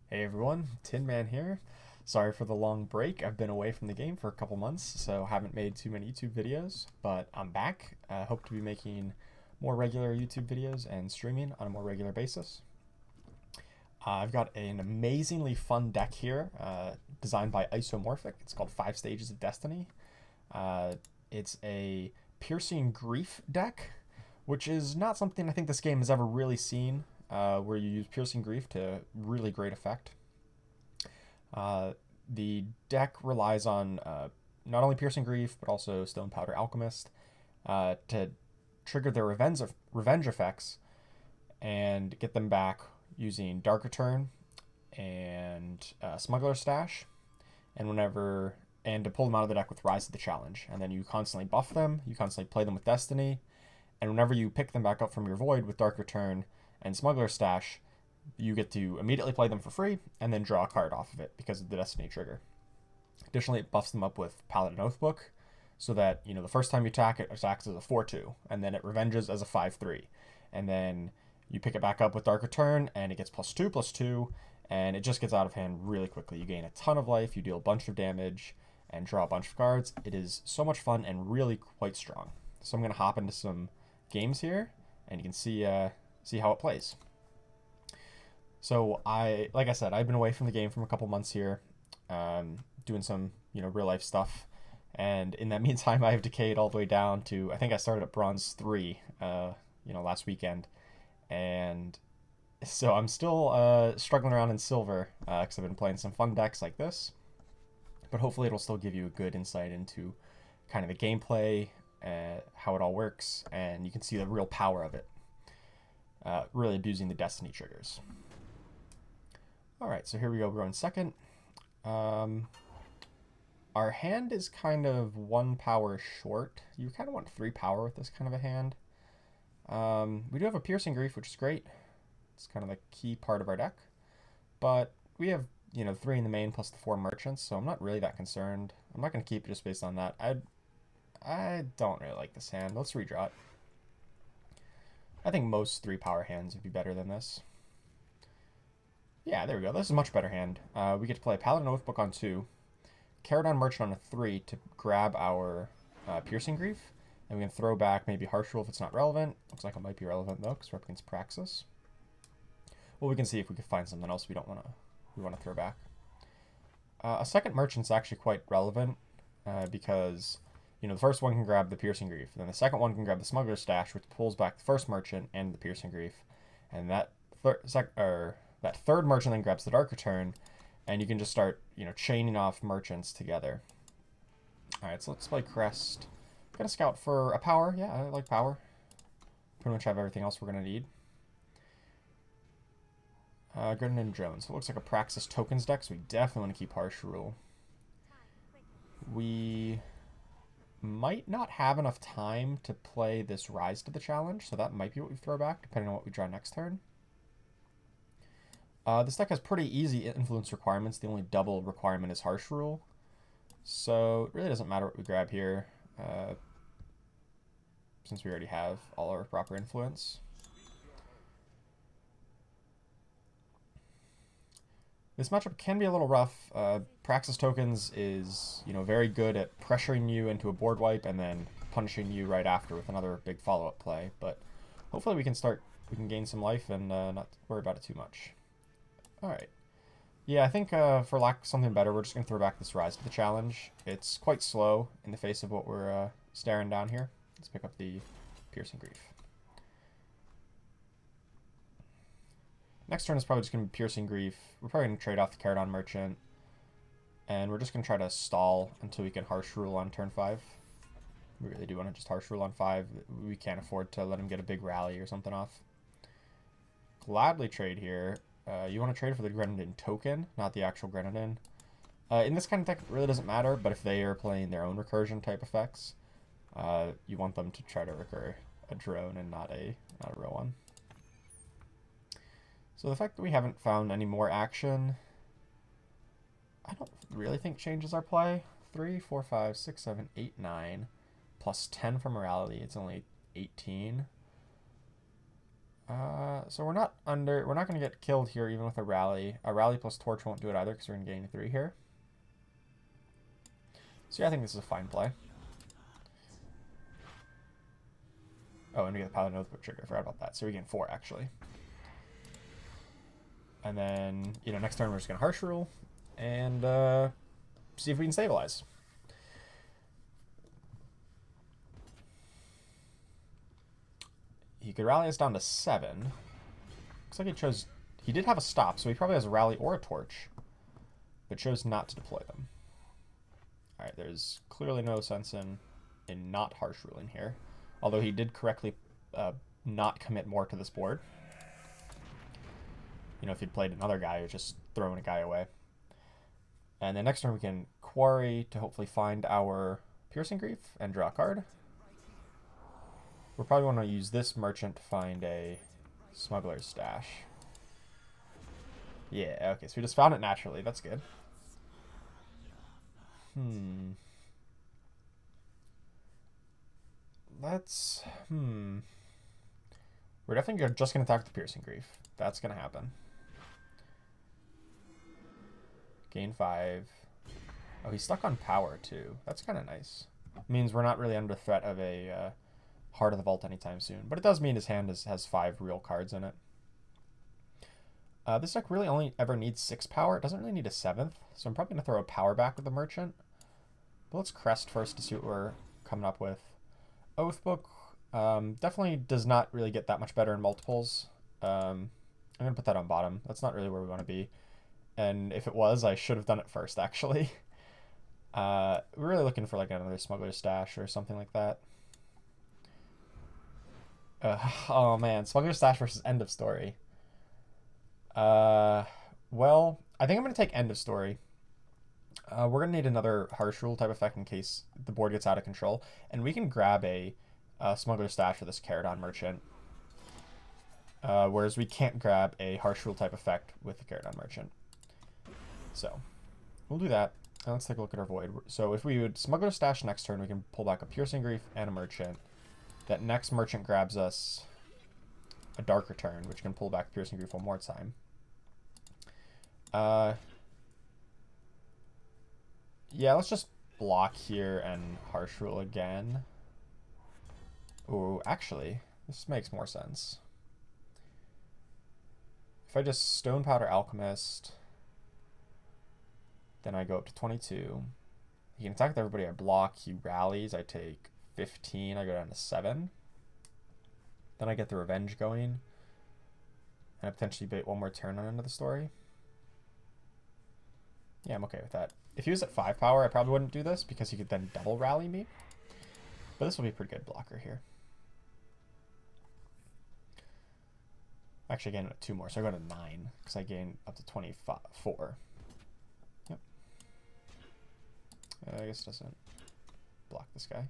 Hey everyone, Tin Man here. Sorry for the long break. I've been away from the game for a couple months, so haven't made too many YouTube videos, but I'm back. Hope to be making more regular YouTube videos and streaming on a more regular basis. I've got an amazingly fun deck here, designed by Isomorphic. It's called 5 Stages of Destiny. It's a Piercing Grief deck, which is not something I think this game has ever really seen, where you use Piercing Grief to really great effect. The deck relies on not only Piercing Grief, but also Stonepowder Alchemist to trigger their revenge effects and get them back using Dark Return and Smuggler Stash, and to pull them out of the deck with Rise of the Challenge. And then you constantly buff them, you constantly play them with Destiny, and whenever you pick them back up from your Void with Dark Return and Smuggler Stash, you get to immediately play them for free and then draw a card off of it because of the Destiny trigger. Additionally, it buffs them up with Paladin Oathbook, so that, the first time you attack, it attacks as a 4-2, and then it revenges as a 5-3. And then you pick it back up with Dark Return, and it gets +2/+2, and it just gets out of hand really quickly. You gain a ton of life, you deal a bunch of damage, and draw a bunch of cards. It is so much fun and really quite strong. So I'm going to hop into some games here, and you can see how it plays. So like I said, I've been away from the game from a couple months here, doing some real life stuff, and in that meantime, I've decayed all the way down to, I think I started at Bronze 3, last weekend, and so I'm still struggling around in Silver because I've been playing some fun decks like this, but hopefully it'll still give you a good insight into kind of the gameplay, how it all works, and you can see the real power of it. Really abusing the Destiny triggers. Alright, so here we go. We're going second. Our hand is kind of 1 power short. You kind of want 3 power with this kind of a hand. We do have a Piercing Grief, which is great. It's kind of the key part of our deck. But we have, 3 in the main plus the 4 merchants, so I'm not really that concerned. I'm not going to keep it just based on that. I don't really like this hand. Let's redraw it. I think most 3 power hands would be better than this. Yeah, there we go. This is a much better hand. We get to play Paladin Oathbook on 2, Caradon Merchant on a 3 to grab our Piercing Grief, and we can throw back maybe Harsh Rule if it's not relevant. Looks like it might be relevant though, because we're up against Praxis. Well, we can see if we can find something else we want to throw back. A second Merchant's actually quite relevant because the first one can grab the Piercing Grief, and then the second one can grab the Smuggler Stash, which pulls back the first Merchant and the Piercing Grief, and that third Merchant then grabs the Dark Return, and you can just start, chaining off merchants together. Alright, so let's play Crest. Gonna scout for a power. Yeah, I like power. Pretty much have everything else we're gonna need. Grenadin Drone. So it looks like a Praxis tokens deck, so we definitely want to keep Harsh Rule. We might not have enough time to play this Rise to the Challenge, so that might be what we throw back, depending on what we draw next turn. This deck has pretty easy influence requirements. The only double requirement is Harsh Rule. So it really doesn't matter what we grab here, since we already have all our proper influence. This matchup can be a little rough. Praxis Tokens is, very good at pressuring you into a board wipe and then punishing you right after with another big follow-up play. But hopefully we can gain some life and not worry about it too much. Alright. Yeah, I think for lack of something better, we're just going to throw back this Rise to the Challenge. It's quite slow in the face of what we're staring down here. Let's pick up the Piercing Grief. Next turn is probably just going to be Piercing Grief. We're probably going to trade off the Caradon Merchant. And we're just going to try to stall until we can Harsh Rule on turn 5. We really do want to just Harsh Rule on 5. We can't afford to let him get a big rally or something off. Gladly trade here. You want to trade for the Grenadin token, not the actual Grenadin. In this kind of deck, it really doesn't matter, but if they are playing their own recursion type effects, you want them to try to recur a drone and not a real one. So the fact that we haven't found any more action, I don't really think changes our play. 3, 4, 5, 6, 7, 8, 9, plus 10 for morality. It's only 18. So we're not going to get killed here even with a rally. A rally plus torch won't do it either because we're going to gain 3 here. So yeah, I think this is a fine play. Oh, and we get the Paladin Oathbook trigger. I forgot about that. So we gain 4 actually. And then, you know, next turn we're just going to Harsh Rule and see if we can stabilize. He could rally us down to 7. Looks like he chose... He did have a stop, so he probably has a rally or a torch, but chose not to deploy them. Alright, there's clearly no sense in not harsh ruling here. Although he did correctly not commit more to this board. You know, if he'd played another guy, or just throwing a guy away. And then next turn we can Quarry to hopefully find our Piercing Grief and draw a card. We'll probably want to use this merchant to find a Smuggler's Stash. Yeah, okay, so we just found it naturally. That's good. We're definitely just going to attack the Piercing Grief. That's going to happen. Gain 5. Oh, he's stuck on power, too. That's kind of nice. Means we're not really under threat of a... Heart of the Vault anytime soon. But it does mean his hand has 5 real cards in it. This deck really only ever needs 6 power. It doesn't really need a 7th. So I'm probably going to throw a power back with the Merchant. But let's Crest first to see what we're coming up with. Oathbook definitely does not really get that much better in multiples. I'm going to put that on bottom. That's not really where we want to be. And if it was, I should have done it first, actually. We're really looking for like another Smuggler's Stash or something like that. Oh man, Smuggler's Stash versus End of Story. Well, I think I'm going to take End of Story. We're going to need another Harsh Rule type effect in case the board gets out of control. And we can grab a Smuggler's Stash for this Caradon Merchant. Whereas we can't grab a Harsh Rule type effect with the Caradon Merchant. So, we'll do that. And let's take a look at our Void. So if we would Smuggler's Stash next turn, we can pull back a Piercing Grief and a Merchant. That next Merchant grabs us a Dark Return, which can pull back Piercing Grief one more time. Yeah, let's just block here and Harsh Rule again. Ooh, actually, this makes more sense. If I just Stonepowder Alchemist, then I go up to 22. He can attack with everybody I block. He rallies. I take 15. I go down to 7. Then I get the Revenge going. And I potentially bait one more turn on End of the Story. Yeah, I'm okay with that. If he was at 5 power, I probably wouldn't do this because he could then double rally me. But this will be a pretty good blocker here. Actually, I gain 2 more, so I go to 9 because I gain up to 24. Yep. I guess it doesn't block this guy.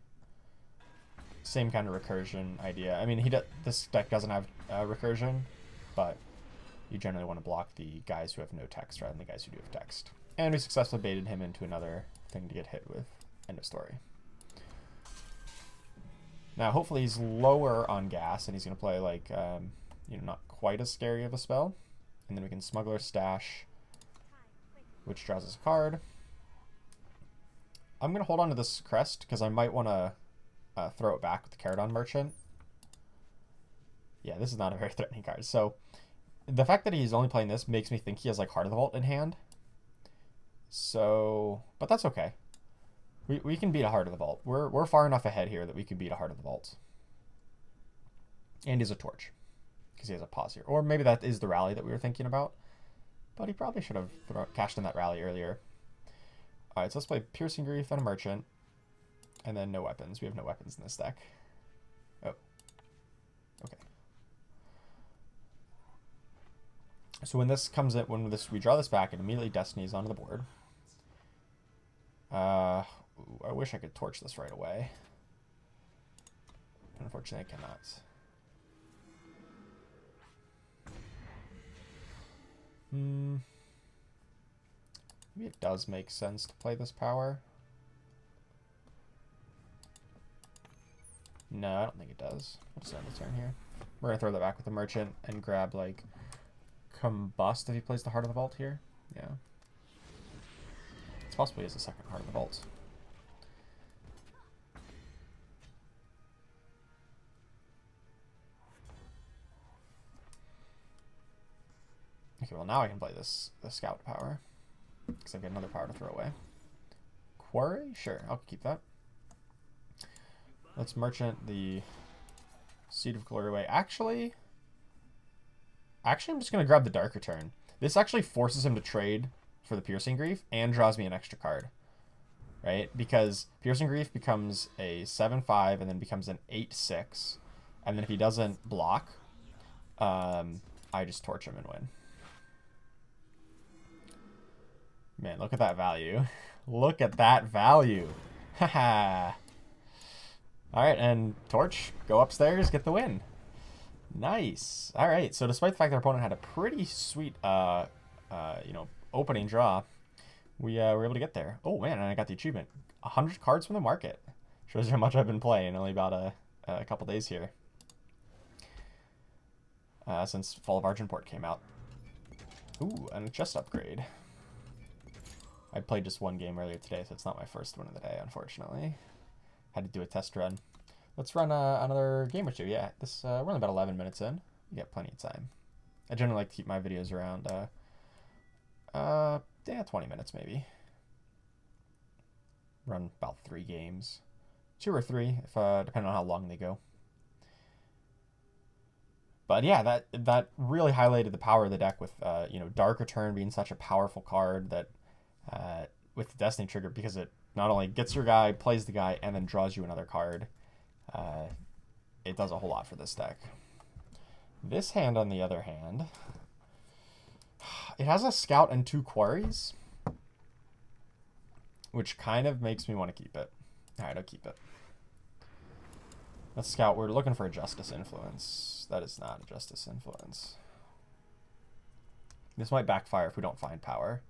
Same kind of recursion idea. I mean, this deck doesn't have recursion, but you generally want to block the guys who have no text rather than the guys who do have text. And we successfully baited him into another thing to get hit with End of Story. Now, hopefully he's lower on gas, and he's going to play, like, you know, not quite as scary of a spell. And then we can Smuggler Stash, which draws us a card. I'm going to hold on to this Crest, because I might want to throw it back with the Caradon Merchant. Yeah, this is not a very threatening card. So, the fact that he's only playing this makes me think he has, like, Heart of the Vault in hand. So, but that's okay. We can beat a Heart of the Vault. We're far enough ahead here that we can beat a Heart of the Vault. And he's a Torch, because he has a pause here. Or maybe that is the rally that we were thinking about. But he probably should have cashed in that rally earlier. Alright, so let's play Piercing Grief and a Merchant. And then no weapons. We have no weapons in this deck. Oh. Okay. So when this comes in, we draw this back, it immediately Destinies onto the board. I wish I could torch this right away. Unfortunately, I cannot. Maybe it does make sense to play this power. No, I don't think it does. We'll just end the turn here. We're going to throw that back with the Merchant and grab, like, Combust if he plays the Heart of the Vault here. Yeah. It's possibly as a second Heart of the Vault. Okay, well now I can play the Scout power. Because I've got another power to throw away. Quarry? Sure, I'll keep that. Let's Merchant the Seed of Glory away. Actually, I'm just going to grab the Dark Return. This actually forces him to trade for the Piercing Grief and draws me an extra card. Right? Because Piercing Grief becomes a 7/5 and then becomes an 8/6. And then if he doesn't block, I just torch him and win. Man, look at that value. Look at that value. Haha. Alright, and torch, go upstairs, get the win. Nice. Alright, so despite the fact that our opponent had a pretty sweet, you know, opening draw, we were able to get there. Oh, man, and I got the achievement. 100 cards from the market. Shows you how much I've been playing. Only about a couple days here. Since Fall of Argenport came out. Ooh, and a chest upgrade. I played just one game earlier today, so it's not my first one of the day, unfortunately. Had to do a test run. Let's run another game or two. Yeah, this we're only about 11 minutes in. We got plenty of time. I generally like to keep my videos around, yeah, 20 minutes maybe. Run about 3 games. 2 or 3, if depending on how long they go. But yeah, that really highlighted the power of the deck with, you know, Dark Return being such a powerful card that, with the Destiny trigger, because it not only gets your guy, plays the guy, and then draws you another card. It does a whole lot for this deck. This hand, on the other hand, it has a Scout and 2 Quarries, which kind of makes me want to keep it. Alright, I'll keep it. Let's Scout. We're looking for a Justice Influence. That is not a Justice Influence. This might backfire if we don't find power.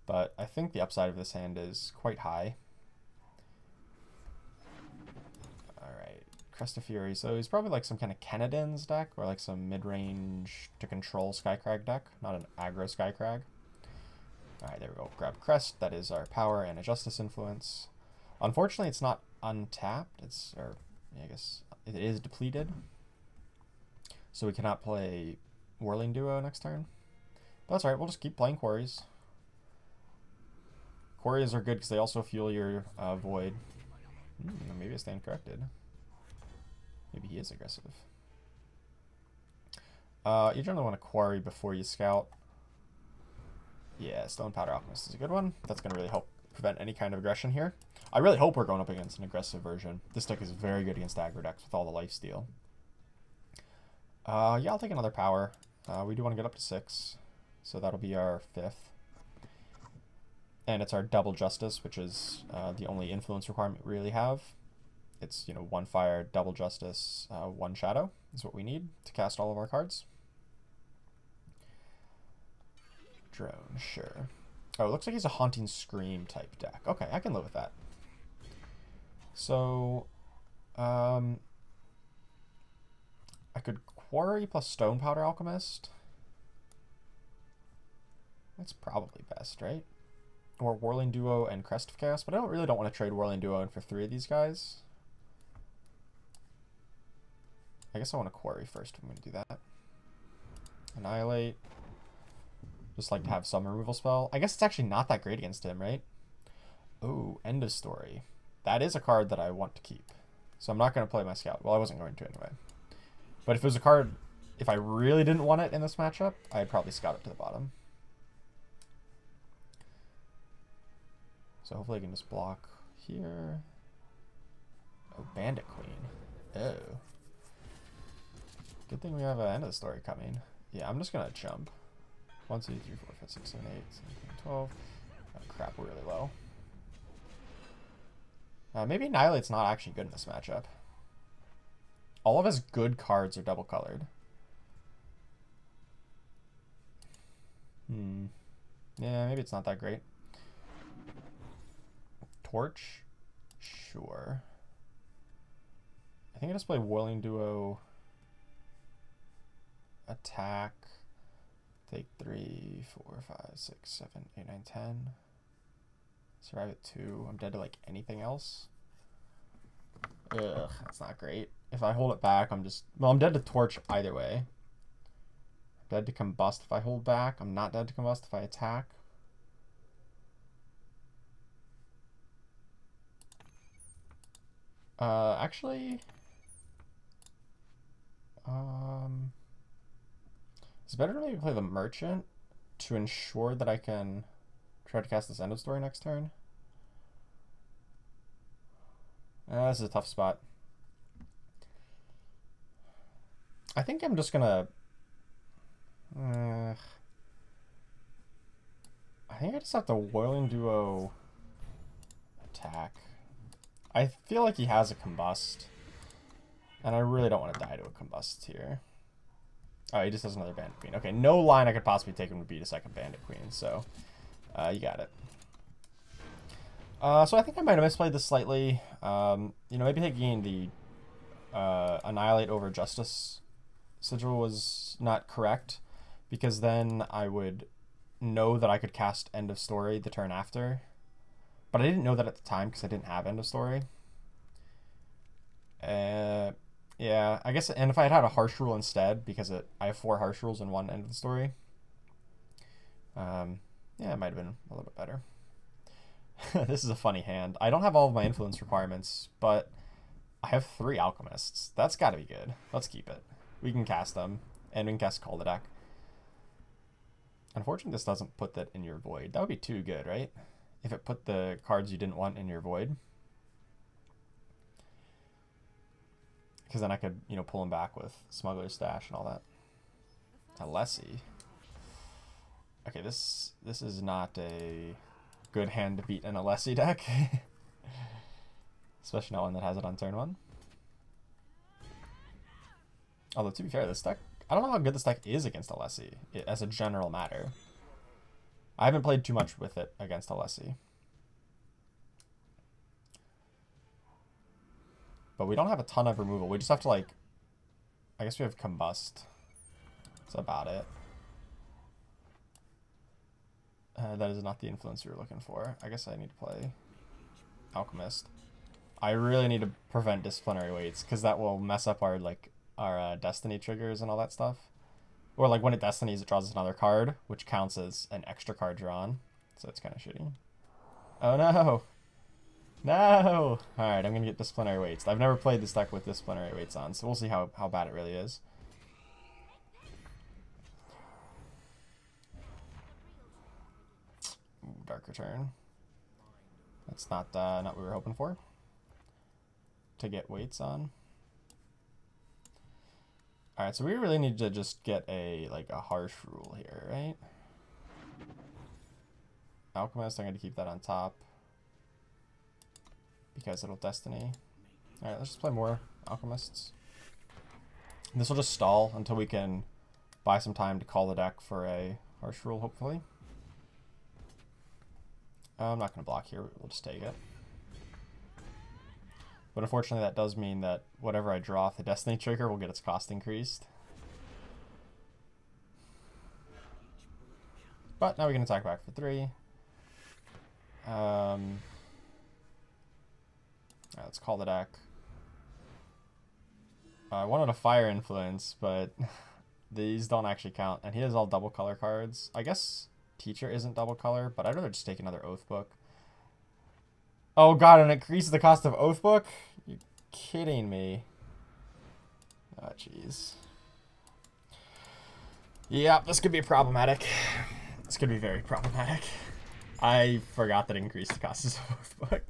But I think the upside of this hand is quite high. Alright, Crest of Fury. So he's probably like some kind of Kenedin's deck, or like some mid-range to control Skycrag deck, not an aggro Skycrag. Alright, there we go. Grab Crest. That is our power and a Justice Influence. Unfortunately, it's not untapped. It's, or I guess it is depleted. So we cannot play Whirling Duo next turn. But that's alright, we'll just keep playing Quarries. Quarries are good because they also fuel your Void. Maybe I stand corrected. Maybe he is aggressive. You generally want to Quarry before you Scout. Yeah, Stonepowder Alchemist is a good one. That's going to really help prevent any kind of aggression here. I really hope we're going up against an aggressive version. This deck is very good against aggro decks with all the lifesteal. Yeah, I'll take another power. We do want to get up to 6. So that'll be our 5th. And it's our double Justice, which is the only influence requirement we really have. It's, you know, 1 fire, double Justice, 1 shadow is what we need to cast all of our cards. Drone, sure. Oh, it looks like he's a Haunting Scream type deck. Okay, I can live with that. So, I could Quarry plus Stonepowder Alchemist. That's probably best, right? Or Whirling Duo and Crest of Chaos, but I really don't want to trade Whirling Duo in for 3 of these guys. I guess I want to Quarry first if I'm going to do that. Annihilate. Just like to have some removal spell. I guess it's actually not that great against him, right? Oh, End of Story. That is a card that I want to keep. So I'm not going to play my Scout. Well, I wasn't going to anyway. But if it was a card, if I really didn't want it in this matchup, I'd probably Scout it to the bottom. So hopefully I can just block here. Oh, Bandit Queen. Oh. Good thing we have an End of the Story coming. Yeah, I'm just going to jump. 1, 2, 3, 4, 5, 6, 7, 8, 9, 12. Oh, crap, we're really low. Maybe Annihilate's not actually good in this matchup. All of his good cards are double colored. Yeah, maybe it's not that great. Torch? Sure. I think I just play Whirling Duo attack. Take 3, 4, 5, 6, 7, 8, 9, 10. Survive at 2. I'm dead to like anything else. Ugh, that's not great. If I hold it back, I'm just... Well, I'm dead to torch either way. I'm dead to combust if I hold back. I'm not dead to combust if I attack. Actually... It's better to maybe play the Merchant to ensure that I can try to cast this End of Story next turn. This is a tough spot. I think I'm just gonna... I think I just have to Whirling Duo attack. I feel like he has a Combust. And I really don't want to die to a Combust here. Oh, he just has another Bandit Queen. Okay, no line I could possibly take him to beat a second Bandit Queen, so you got it. So I think I might have misplayed this slightly. You know, maybe taking the Annihilate over Justice Sigil was not correct, because then I would know that I could cast End of Story the turn after. But I didn't know that at the time because I didn't have End of Story. Yeah, I guess, and if I had a Harsh Rule instead, because I have 4 Harsh Rules in one End of the Story, yeah, it might have been a little bit better. This is a funny hand. I don't have all of my influence requirements, but I have 3 Alchemists. That's got to be good. Let's keep it. We can cast them, and we can cast Cull the deck. Unfortunately, this doesn't put that in your Void. That would be too good, right? If it put the cards you didn't want in your Void. Because then I could, you know, pull him back with Smuggler Stash and all that. Alessi. Okay, this is not a good hand to beat an Alessi deck. Especially not one that has it on turn 1. Although, to be fair, this deck... I don't know how good this deck is against Alessi, as a general matter. I haven't played too much with it against Alessi. But we don't have a ton of removal. We just have to, like... I guess we have Combust. That's about it. That is not the influence we were looking for. I guess I need to play Alchemist. I really need to prevent Disciplinary Weights, because that will mess up our, like, our Destiny triggers and all that stuff. Or, like, when it Destinies, it draws another card, which counts as an extra card drawn. So it's kind of shitty. Oh, no! No! Alright, I'm going to get Disciplinary Weights. I've never played this deck with Disciplinary Weights on, so we'll see how bad it really is. Ooh, Dark Return. That's not what we were hoping for. To get weights on. Alright, so we really need to just get a harsh rule here, right? Alchemist, I'm going to keep that on top. Because it'll Destiny. Alright, let's just play more Alchemists. This will just stall until we can buy some time to call the deck for a harsh rule, hopefully. I'm not going to block here, we'll just take it. But unfortunately that does mean that whatever I draw off the Destiny trigger will get its cost increased. But now we can attack back for 3. Alright, let's call the deck. I wanted a Fire Influence, but these don't actually count. And he has all double color cards. I guess Teacher isn't double color, but I'd rather just take another Oathbook. Oh god, and it increases the cost of Oathbook? You're kidding me. Oh, jeez. Yeah, this could be problematic. This could be very problematic. I forgot that it increased the cost of Oathbook.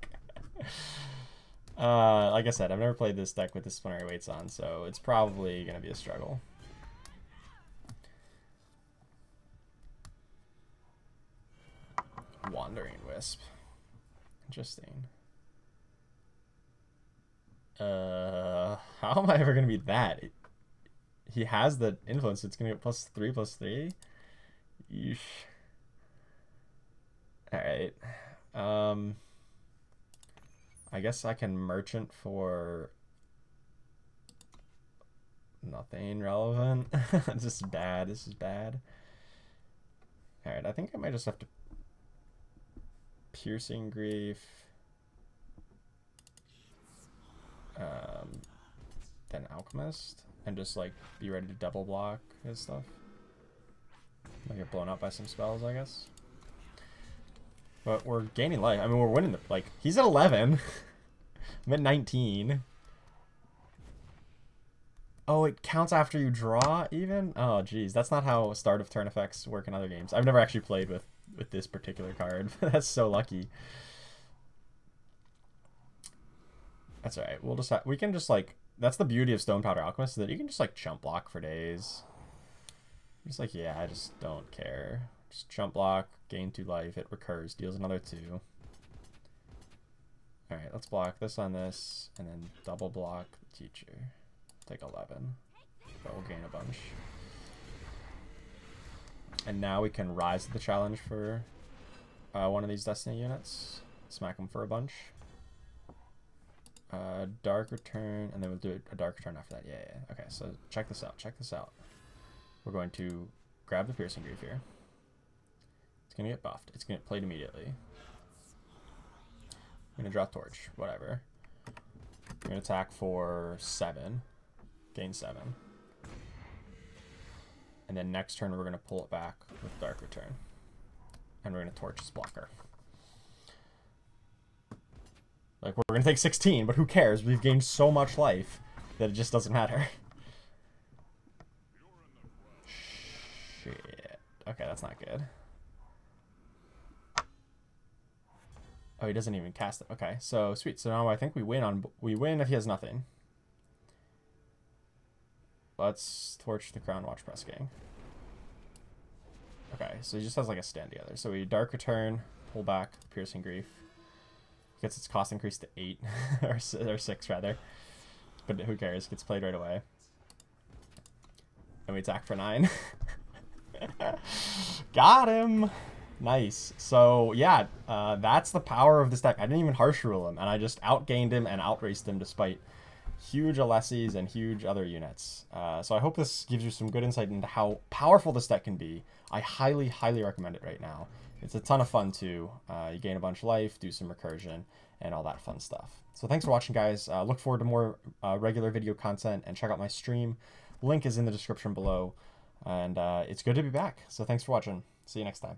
Like I said, I've never played this deck with Disciplinary Weights on, so it's probably going to be a struggle. Wandering Wisp. Interesting. How am I ever going to beat that? He has the influence, so it's going to get +3/+3. Yeesh. Alright. I guess I can Merchant for Nothing relevant. This is bad. This is bad. Alright, I think I might just have to Piercing Grief. Then Alchemist. And just like be ready to double block his stuff. Might get blown up by some spells, I guess. But we're gaining life. I mean, we're winning. Like, he's at 11. I'm at 19. Oh, it counts after you draw, even? Oh, geez. That's not how start of turn effects work in other games. I've never actually played with this particular card. That's so lucky. That's alright. We'll just we can just, like... That's the beauty of Stonepowder Alchemist, is that you can just, like, chump block for days. Just like, yeah, I just don't care. Just chump block, gain 2 life, it recurs, deals another 2. Alright, let's block this on this, and then double block the teacher. Take 11. But we'll gain a bunch. And now we can rise to the challenge for one of these Destiny units. Smack them for a bunch. Dark Return, and then we'll do a Dark Return after that. Yeah, yeah. Okay, so check this out. Check this out. We're going to grab the Piercing Grief here. It's going to get buffed. It's going to get played immediately. I'm going to draw Torch. Whatever. I'm going to attack for 7. Gain 7. And then next turn we're going to pull it back with Dark Return. And we're going to Torch his blocker. Like, we're going to take 16, but who cares? We've gained so much life that it just doesn't matter. Shit. Okay, that's not good. Oh, he doesn't even cast it. Okay, so sweet. So now I think we win if he has nothing. Let's Torch the Crown Watch Press Gang. Okay, so he just has like a stand together. So we Dark Return, pull back, Piercing Grief. Gets its cost increased to 8 or 6 rather. But who cares? Gets played right away. And we attack for 9. Got him! Nice. So yeah, that's the power of this deck. I didn't even harsh rule him, and I just outgained him and outraced him despite huge Alessis and huge other units. So I hope this gives you some good insight into how powerful this deck can be. I highly, highly recommend it right now. It's a ton of fun too. You gain a bunch of life, do some recursion, and all that fun stuff. So thanks for watching, guys. Look forward to more regular video content, and check out my stream. Link is in the description below. And it's good to be back. So thanks for watching. See you next time.